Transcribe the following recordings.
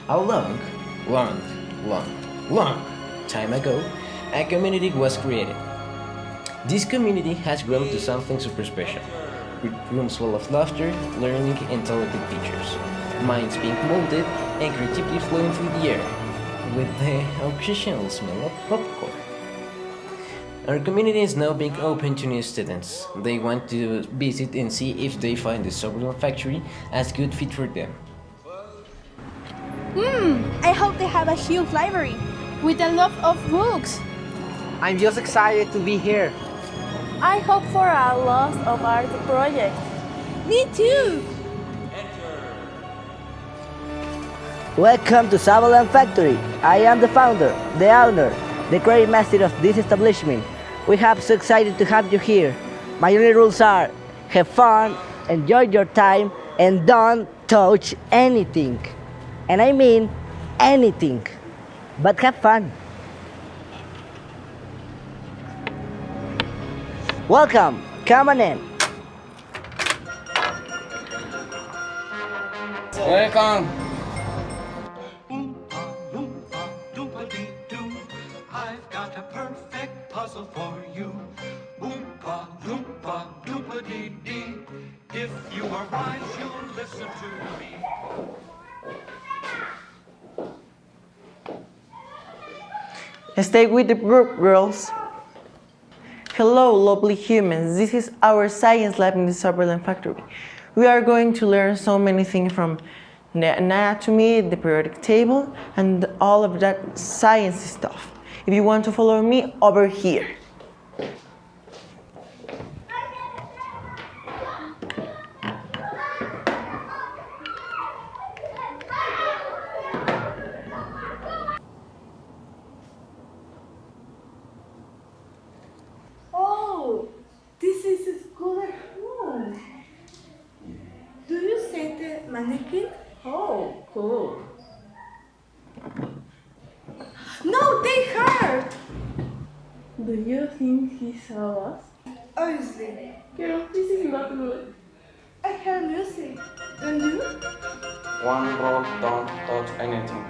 A long, long time ago, a community was created. This community has grown to something super special, with rooms full of laughter, learning, and talented teachers, minds being molded, and creativity flowing through the air, with the occasional smell of popcorn. Our community is now being open to new students. They want to visit and see if they find the Zauberland Factory as good fit for them. I hope they have a huge library with a lot of books. I'm just excited to be here. I hope for a lot of art projects. Me too! Welcome to Zauberland Factory. I am the founder, the owner, the creative master of this establishment. We are so excited to have you here. My only rules are have fun, enjoy your time, and don't touch anything. And I mean anything. But have fun. Welcome. Come on in. Welcome. I've got a perfect puzzle for you. Oompa, loompa, doopa-dee-dee. If you are wise, you'll listen to me. Stay with the group, girls. Hello, lovely humans. This is our science lab in the Zauberland Factory. We are going to learn so many things from the anatomy, the periodic table, and all of that science stuff. If you want to follow me, over here. Oh, this is a school at home. Do you see the mannequin? Oh, cool. No, they hurt! Do you think he saw us? Obviously. Girl, this is not good. I hear music. Don't you? One rule, don't touch anything.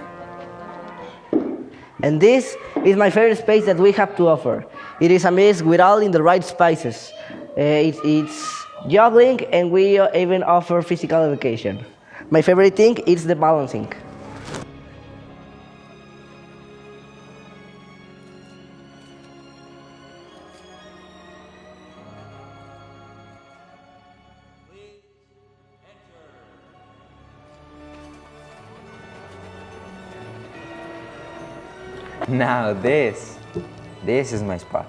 And this is my favorite space that we have to offer. It is a mix with all in the right spices. It's juggling, and we even offer physical education. My favorite thing is the balancing. Now this is my spot.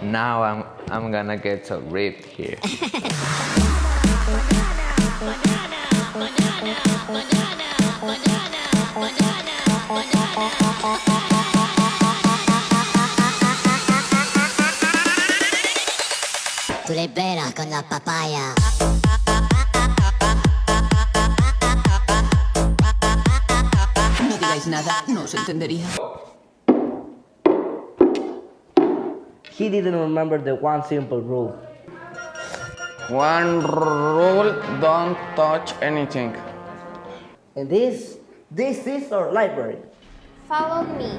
Now I'm gonna get so ripped here. Tú le peras con la papaya. No digáis nada, no os entendería. He didn't remember the one simple rule. One rule, don't touch anything. And this is our library. Follow me.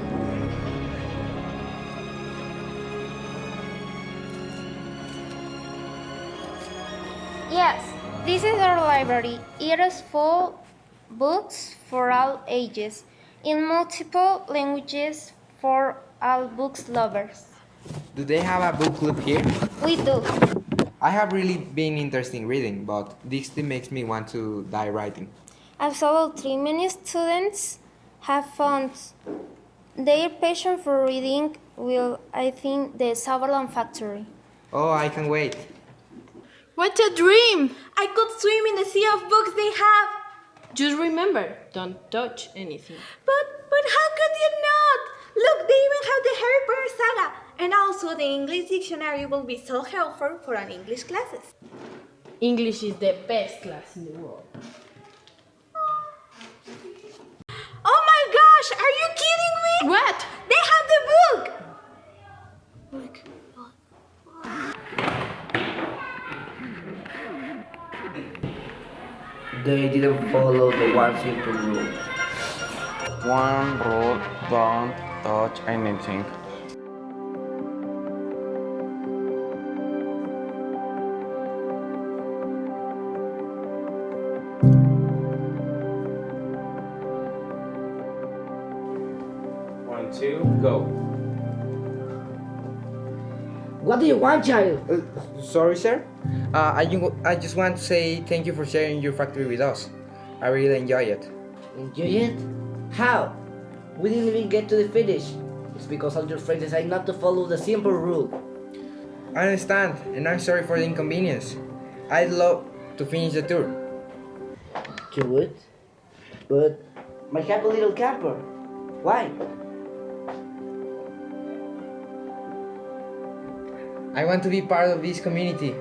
Yes, this is our library. It is full books for all ages, in multiple languages for all books lovers. Do they have a book club here? We do. I have really been interested in reading, but this still makes me want to die writing. Absolutely, many students have found their passion for reading will, I think, the Zauberland Factory. Oh, I can wait. What a dream! I could swim in the sea of books they have. Just remember, don't touch anything. But how could you not? Look, they even have the Harry Potter saga. And also the English dictionary will be so helpful for an English classes. English is the best class in the world. Oh my gosh, are you kidding me? What? They have the book! Look. They didn't follow the one simple rule. One rule, don't touch anything. One, two, go. What do you want, child? Sorry, sir. I just want to say thank you for sharing your factory with us. I really enjoy it. Enjoy it? How? We didn't even get to the finish. It's because all your friends decided not to follow the simple rule. I understand, and I'm sorry for the inconvenience. I'd love to finish the tour. You would? But my happy little camper. Why? I want to be part of this community.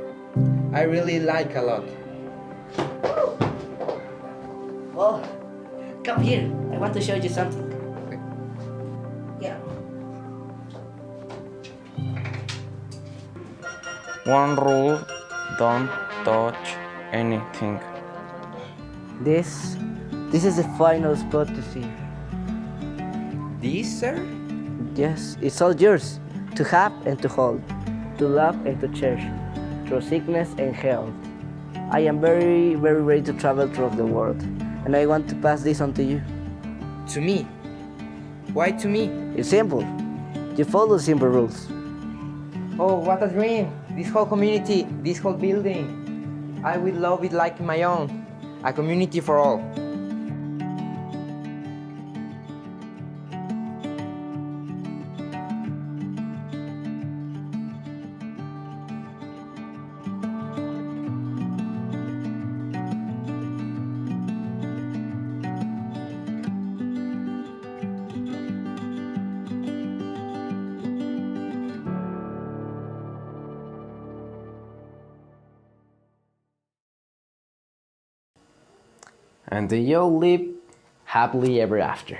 I really like a lot. Oh, come here. I want to show you something. Yeah. One rule, don't touch anything. This is the final spot to see. This, sir? Yes, it's all yours, to have and to hold, to love and to cherish, through sickness and health. I am very, very ready to travel through the world, and I want to pass this on to you. To me? Why to me? It's simple. You follow the simple rules. Oh, what a dream! This whole community, this whole building. I would love it like my own. A community for all. And they all live happily ever after.